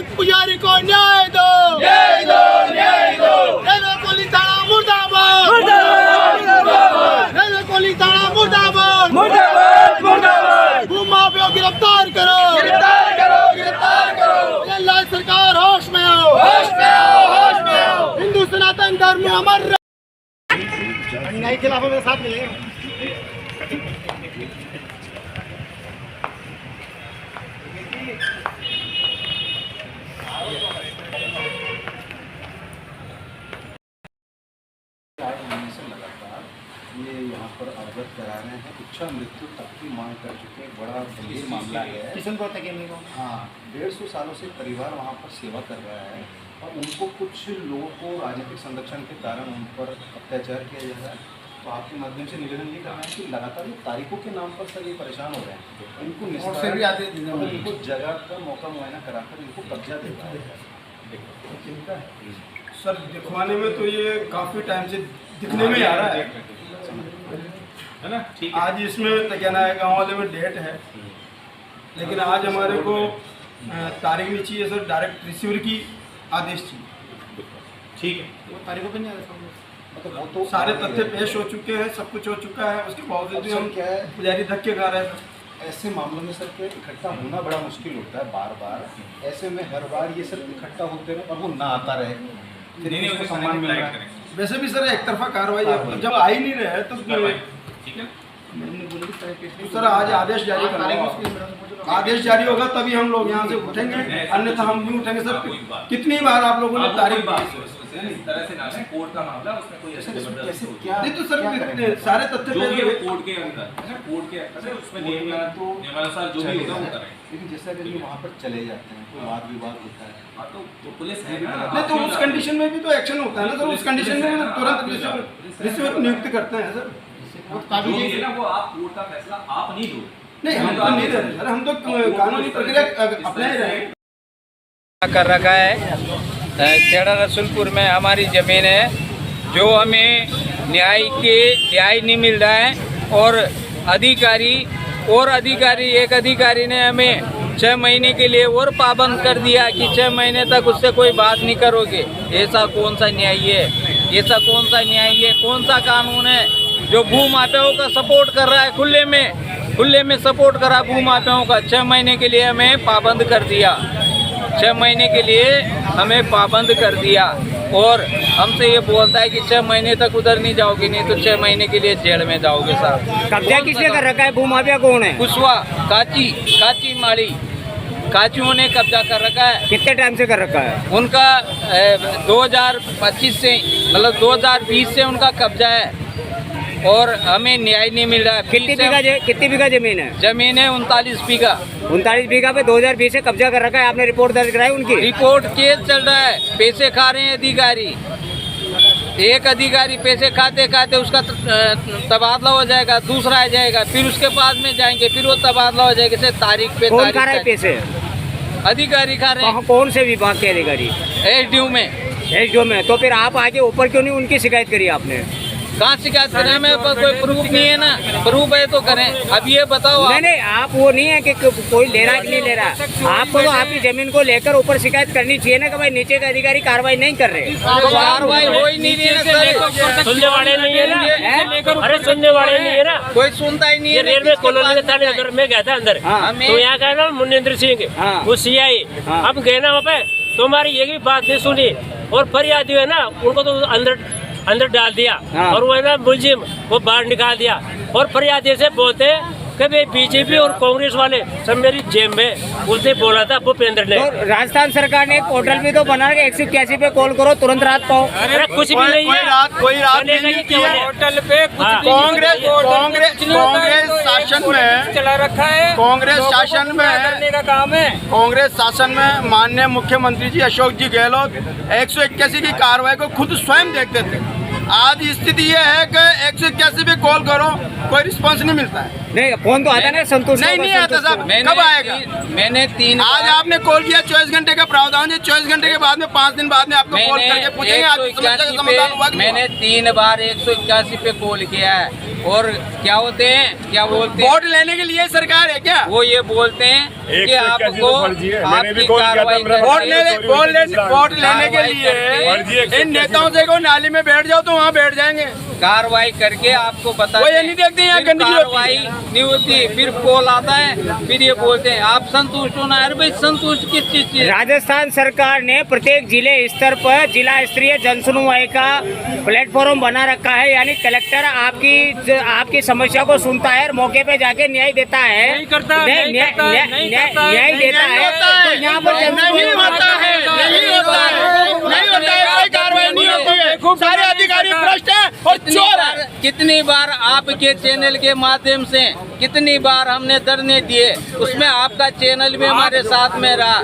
पुजारी को न्याय दो, पुलिस थाना मुर्दाबाद, पुलिस थाना मुर्दाबाद, भूमाफिया गिरफ्तार करो, लाल सरकार होश में आओ, हिंदू सनातन धर्म में अमर अन्याय के खिलाफ मेरे साथ मिलेंगे। ये यहाँ पर अवगत करा रहे हैं, इच्छा मृत्यु तक की मांग कर चुके हैं। बड़ा गंभीर मामला है। हाँ, 150 सालों से परिवार वहाँ पर सेवा कर रहा है और उनको कुछ लोगों को राजनीतिक संरक्षण के कारण उन पर अत्याचार किया जा रहा है। तो आपके माध्यम से निवेदन ये करना है कि लगातार ये तारीखों के नाम पर सर ये परेशान हो रहे हैं, इनको इनको जगह का मौका मुआयना कराकर इनको कब्जा देता है। सर दिखवाने में तो ये काफ़ी टाइम से दिखने में आ रहा है ना। आज इसमें तो कहना है गाँव वाले में डेट है, लेकिन आज हमारे को तारीख नहीं चाहिए सर, डायरेक्ट रिसीवर की आदेश चाहिए। ठीक है, वो तारीखों पे नहीं आ रहा, मतलब वो तो सारे तथ्य पेश हो चुके हैं, सब कुछ हो चुका है, उसके बावजूद भी हम क्या है पुजारी धक्के खा रहे हैं। ऐसे मामलों में सर के इकट्ठा होना बड़ा मुश्किल होता है बार बार। ऐसे में हर बार ये सर इकट्ठा होते रहे और वो ना आता रहे, फिर उसको सम्मान मिल रहा है। वैसे भी सर एक तरफा कार्रवाई है, जब आ ही नहीं रहे तो सर आज आदेश जारी करना होगा। आदेश जारी होगा तभी हम लोग यहाँ से उठेंगे, अन्यथा हम नहीं उठेंगे सर। कितनी बार आप लोगों ने तारीख दी इस तरह से ना कोर्ट का मामला, उसमें कोई ऐसे नहीं तो सर सारे तथ्य कोर्ट के अंदर, कोर्ट के उसमें नियमानुसार जो भी होगा वो करें। लेकिन जैसा कि वहाँ पर चले जाते हैं, कोई वाद विवाद होता है, तो पुलिस है ना। नहीं तो उस कंडीशन में भी तो एक्शन होता है ना सर। उस कंडीशन में तुरंत रिसीवर नियुक्त करते हैं सर। वो आप कोर्ट का फैसला आप नहीं दो। नहीं हम तो नहीं दे रहे सर, हम तो कानूनी प्रक्रिया अपना ही रहे कर रखा है। खेड़ा रसूलपुर में हमारी ज़मीन है, जो हमें न्याय नहीं मिल रहा है। और एक अधिकारी ने हमें 6 महीने के लिए और पाबंद कर दिया कि 6 महीने तक उससे कोई बात नहीं करोगे। ऐसा कौन सा न्याय है? कौन सा कानून है जो भूमाफियाओं का सपोर्ट कर रहा है? खुले में सपोर्ट करा भूमाफियाओं का। 6 महीने के लिए हमें पाबंद कर दिया, 6 महीने के लिए हमें पाबंद कर दिया। और हमसे ये बोलता है कि 6 महीने तक उधर नहीं जाओगे, नहीं तो 6 महीने के लिए जेल में जाओगे साहब। कब्जा किसने कर रखा है? भूमाफिया कौन है? कुशवा काची माड़ी काचियों ने कब्जा कर रखा है। कितने टाइम से कर रखा है? उनका 2025 से, मतलब 2020 से उनका कब्जा है और हमें न्याय नहीं मिल रहा है। कितनी बीघा जमीन है? जमीन है 39 बीघा। 39 बीघा पे 2020 से कब्जा कर रखा है। आपने रिपोर्ट दर्ज कराई उनकी? रिपोर्ट केस चल रहा है, पैसे खा रहे हैं अधिकारी। एक अधिकारी पैसे खाते उसका तबादला हो जाएगा, दूसरा आ जाएगा, फिर उसके बाद में जाएंगे, फिर वो तबादला हो जाएगा। जैसे तारीख पे कौन खा रहा है पैसे? अधिकारी खा रहे हैं। कौन से विभाग के अधिकारी? SDO में। तो फिर आप आगे ऊपर क्यों नहीं उनकी शिकायत करी आपने? कहाँ शिकायत करें? हमें कोई प्रूफ नहीं है ना। प्रूफ है तो करें। अब ये बताओ नहीं आप वो नहीं है कि कोई ले रहा है कि नहीं ले रहा। आपको तो आपकी जमीन को लेकर ऊपर शिकायत करनी चाहिए ना कि भाई नीचे के अधिकारी कार्रवाई नहीं कर रहे। कार्रवाई हो ही नहीं रही है। सुनने वाले नहीं है ना। अरे सुनने वाले नहीं है ना, कोई सुनता ही नहीं है। रेलवे कॉलोनी के थाने अंदर में गया था अंदर, तो यहाँ का ना मुनिंद्र सिंह वो CI, अब गए ना वहाँ पे, तो हमारी ये भी बात नहीं सुनी और फरियादी है ना उनको तो अंदर डाल दिया और वो है ना मुलजिम वो बाहर निकाल दिया। और फरियादी से बोलते कि भाई बीजेपी और कांग्रेस वाले सब मेरी जेब में, उसने बोला था भूपेंद्र ने। तो राजस्थान सरकार ने एक पोर्टल भी तो बना के 181 पे कॉल करो, तुरंत राहत पाओ। अरे कुछ भी नहीं है, कोई रात नहीं की है। पोर्टल पे कांग्रेस शासन में चला रखा है। कांग्रेस शासन में करने का काम है। कांग्रेस शासन में माननीय मुख्यमंत्री जी अशोक जी गहलोत 181 की कार्रवाई को खुद स्वयं देखते थे। आज स्थिति ये है कि 181 पे कॉल करो, कोई रिस्पांस नहीं मिलता है। नहीं फोन तो आता ना संतोष नहीं आता साहब, कब आएगा? मैंने 3 आज आपने कॉल किया, 24 घंटे का प्रावधान है, 24 घंटे के बाद में 5 दिन बाद में आपको कॉल करके पूछेंगे आज समस्या का समाधान हुआ कि नहीं? मैंने 3 बार 181 पे कॉल किया है और क्या होते हैं, क्या बोलते हैं, वोट लेने के लिए सरकार है क्या? वो ये बोलते हैं कि आपको आपकी कार्रवाई वोट लेने के लिए इन नेताओं से को नाली में बैठ जाओ तो वहाँ बैठ जाएंगे। कार्रवाई करके आपको बता, वो ये नहीं देखते यहाँ फिर गंदगी होती है। कार्रवाई नहीं होती, फिर कॉल आता है, फिर ये बोलते हैं आप संतुष्ट होना। अरे भाई संतुष्ट किस चीज से? राजस्थान सरकार ने प्रत्येक जिले स्तर पर जिला स्तरीय जनसुनवाई का प्लेटफॉर्म बना रखा है, यानी कलेक्टर आपकी समस्या को सुनता है और मौके पे जाके न्याय देता है। नहीं करता, न्याय नहीं करता, नहीं करता, न्याय देता नहीं है। होता है, तो यहाँ पर नहीं होता है, नहीं होता है, नहीं होता है, कोई कार्रवाई नहीं होती है। सारे अधिकारी भ्रष्ट हैं और चोर हैं। कितनी बार आपके चैनल के माध्यम से कितनी बार हमने धरने दिए, उसमें आपका चैनल भी हमारे साथ में रहा,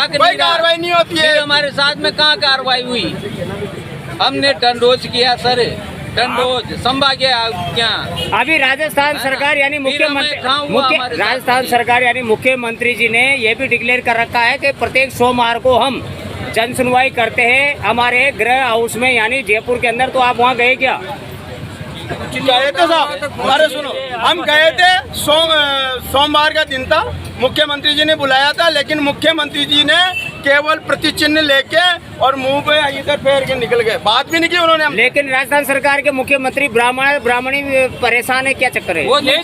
कोई कार्रवाई नहीं होती है। हमारे साथ में कहाँ कार्रवाई हुई? हमने डंडोज किया सर, डंडोज संभाग्य क्या? अभी राजस्थान सरकार यानी राजस्थान सरकार यानी मुख्यमंत्री जी ने ये भी डिक्लेयर कर रखा है कि प्रत्येक सोमवार को हम जन सुनवाई करते हैं हमारे गृह हाउस में, यानी जयपुर के अंदर। तो आप वहाँ गए क्या? गए थे साहब, हमारे सुनो, हम गए थे, सोमवार का दिन था, मुख्यमंत्री जी ने बुलाया था, लेकिन मुख्यमंत्री जी ने केवल प्रतिचिन्ह लेके और मुंह पे इधर फेर के निकल गए, बात भी नहीं की उन्होंने। लेकिन राजस्थान सरकार के मुख्यमंत्री ब्राह्मणी परेशान है, क्या चक्कर है? वो यही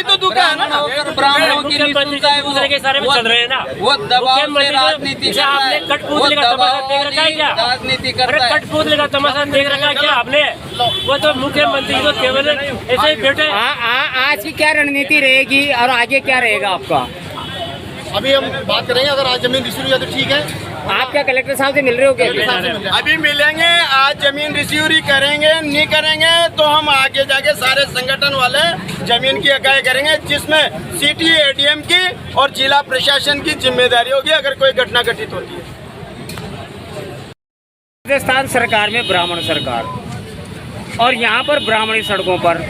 तो दुख है ना, ब्राह्मणों की नहीं सुनता है, दूसरे के सारे में चल रहे हैं ना। वो दबाव से राजनीति कर रहा है, कठपुतली का तमाशा देख रखा है क्या? राजनीति करता है। कठपुतली का तमाशा देख रखा है क्या आपने? वो तो मुख्यमंत्री तो केवल ऐसे ही बैठे। आज की क्या रणनीति रहेगी और आगे क्या रहेगा आपका? अभी हम बात करेंगे, अगर आज जमीन रिसीव हुई तो ठीक है। आप क्या कलेक्टर साहब से मिल रहे हो क्या? अभी मिलेंगे, आज जमीन रिसीवरी करेंगे, नहीं करेंगे तो हम आगे जाके सारे संगठन वाले जमीन की इकाई करेंगे, जिसमें सिटी एडीएम की और जिला प्रशासन की जिम्मेदारी होगी अगर कोई घटना घटित होती है। राजस्थान सरकार में ब्राह्मण सरकार और यहाँ पर ब्राह्मणी सड़कों पर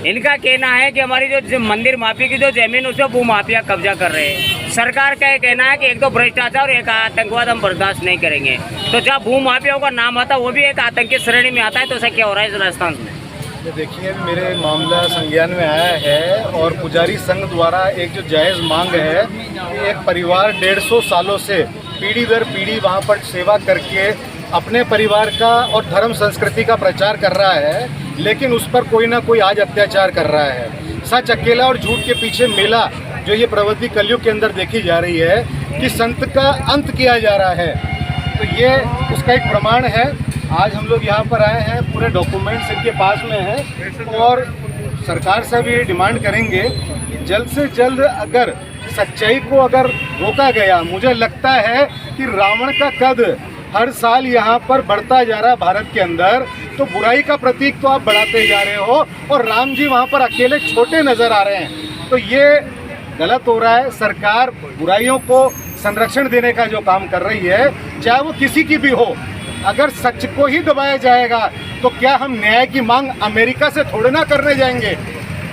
इनका कहना है कि हमारी जो मंदिर माफी की जो जमीन उस पर भू माफिया कब्जा कर रहे हैं। सरकार का ये कहना है कि एक तो भ्रष्टाचार और एक आतंकवाद हम बर्दाश्त नहीं करेंगे। तो जब भू माफियाओं का नाम आता है वो भी एक आतंकी श्रेणी में आता है, तो ऐसा क्या हो रहा है इस राजस्थान में? देखिए, मेरे मामला संज्ञान में आया है और पुजारी संघ द्वारा एक जो जायज़ मांग है कि एक परिवार 150 सालों से पीढ़ी दर पीढ़ी वहाँ पर सेवा करके अपने परिवार का और धर्म संस्कृति का प्रचार कर रहा है, लेकिन उस पर कोई ना कोई आज अत्याचार कर रहा है। सच अकेला और झूठ के पीछे मेला जो ये प्रवृत्ति कलयुग के अंदर देखी जा रही है कि संत का अंत किया जा रहा है, तो ये उसका एक प्रमाण है। आज हम लोग यहाँ पर आए हैं, पूरे डॉक्यूमेंट्स इनके पास में हैं और सरकार से भी डिमांड करेंगे कि जल्द से जल्द अगर सच्चाई को अगर रोका गया, मुझे लगता है कि रावण का कद हर साल यहाँ पर बढ़ता जा रहा है भारत के अंदर, तो बुराई का प्रतीक तो आप बढ़ाते जा रहे हो और राम जी वहाँ पर अकेले छोटे नज़र आ रहे हैं, तो ये गलत हो रहा है। सरकार बुराइयों को संरक्षण देने का जो काम कर रही है, चाहे वो किसी की भी हो, अगर सच को ही दबाया जाएगा तो क्या हम न्याय की मांग अमेरिका से थोड़े ना करने जाएंगे?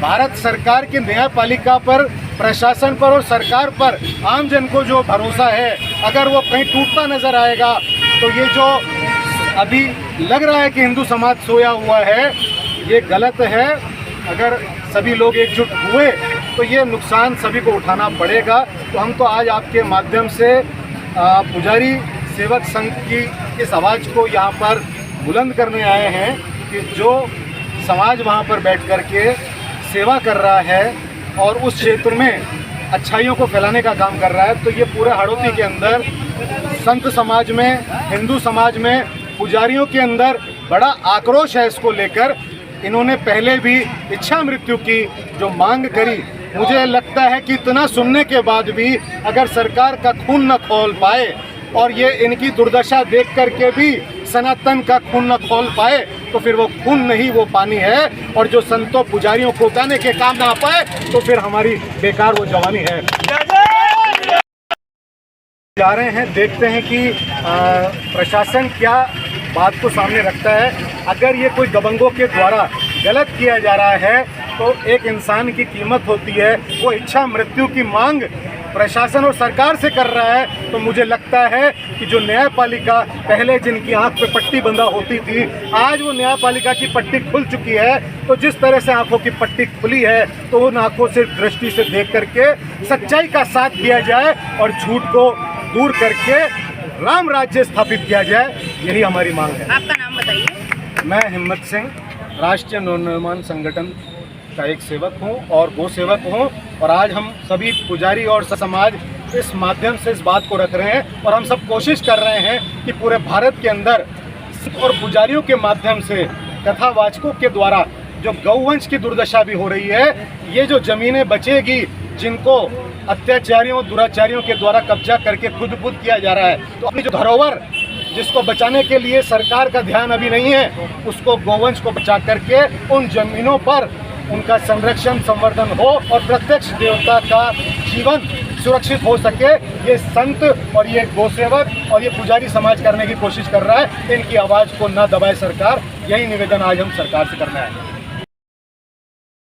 भारत सरकार की न्यायपालिका पर, प्रशासन पर और सरकार पर आम जन को जो भरोसा है, अगर वो कहीं टूटता नज़र आएगा तो ये जो अभी लग रहा है कि हिंदू समाज सोया हुआ है, ये गलत है। अगर सभी लोग एकजुट हुए तो ये नुकसान सभी को उठाना पड़ेगा। तो हम तो आज आपके माध्यम से पुजारी सेवक संघ की इस आवाज़ को यहाँ पर बुलंद करने आए हैं कि जो समाज वहाँ पर बैठ कर के सेवा कर रहा है और उस क्षेत्र में अच्छाइयों को फैलाने का काम कर रहा है, तो ये पूरे हड़ौती के अंदर संत समाज में, हिंदू समाज में, पुजारियों के अंदर बड़ा आक्रोश है। इसको लेकर इन्होंने पहले भी इच्छा मृत्यु की जो मांग करी, मुझे लगता है कि इतना सुनने के बाद भी अगर सरकार का खून न खोल पाए और ये इनकी दुर्दशा देख करके भी सनातन का खून न खोल पाए, तो फिर वो खून नहीं, वो पानी है। और जो संतों पुजारियों को बचाने के काम ना आ पाए तो फिर हमारी बेकार वो जवानी है। जा रहे हैं, देखते हैं कि प्रशासन क्या बात को सामने रखता है। अगर ये कोई दबंगों के द्वारा गलत किया जा रहा है तो एक इंसान की कीमत होती है, वो इच्छा मृत्यु की मांग प्रशासन और सरकार से कर रहा है। तो मुझे लगता है कि जो न्यायपालिका पहले जिनकी आंख पे पट्टी बंधा होती थी, आज वो न्यायपालिका की पट्टी खुल चुकी है। तो जिस तरह से आंखों की पट्टी खुली है, तो उन आंखों से दृष्टि से देख करके सच्चाई का साथ दिया जाए और झूठ को दूर करके राम राज्य स्थापित किया जाए, यही हमारी मांग है। आपका नाम बताइए। मैं हिम्मत सिंह, राष्ट्रीय नवनिर्माण संगठन का एक सेवक हूं और गो सेवक हूं, और आज हम सभी पुजारी और समाज इस माध्यम से इस बात को रख रहे हैं और हम सब कोशिश कर रहे हैं कि पूरे भारत के अंदर और पुजारियों के माध्यम से कथावाचकों के द्वारा जो गौवंश की दुर्दशा भी हो रही है, ये जो ज़मीनें बचेगी जिनको अत्याचारियों दुराचारियों के द्वारा कब्जा करके खुद बुद किया जा रहा है, तो अपनी जो धरोहर जिसको बचाने के लिए सरकार का ध्यान अभी नहीं है, उसको गौवंश को बचा करके उन जमीनों पर उनका संरक्षण संवर्धन हो और प्रत्यक्ष देवता का जीवन सुरक्षित हो सके। ये संत और ये गोसेवक और ये पुजारी समाज करने की कोशिश कर रहा है। इनकी आवाज़ को न दबाए सरकार, यही निवेदन आज हम सरकार से करना है।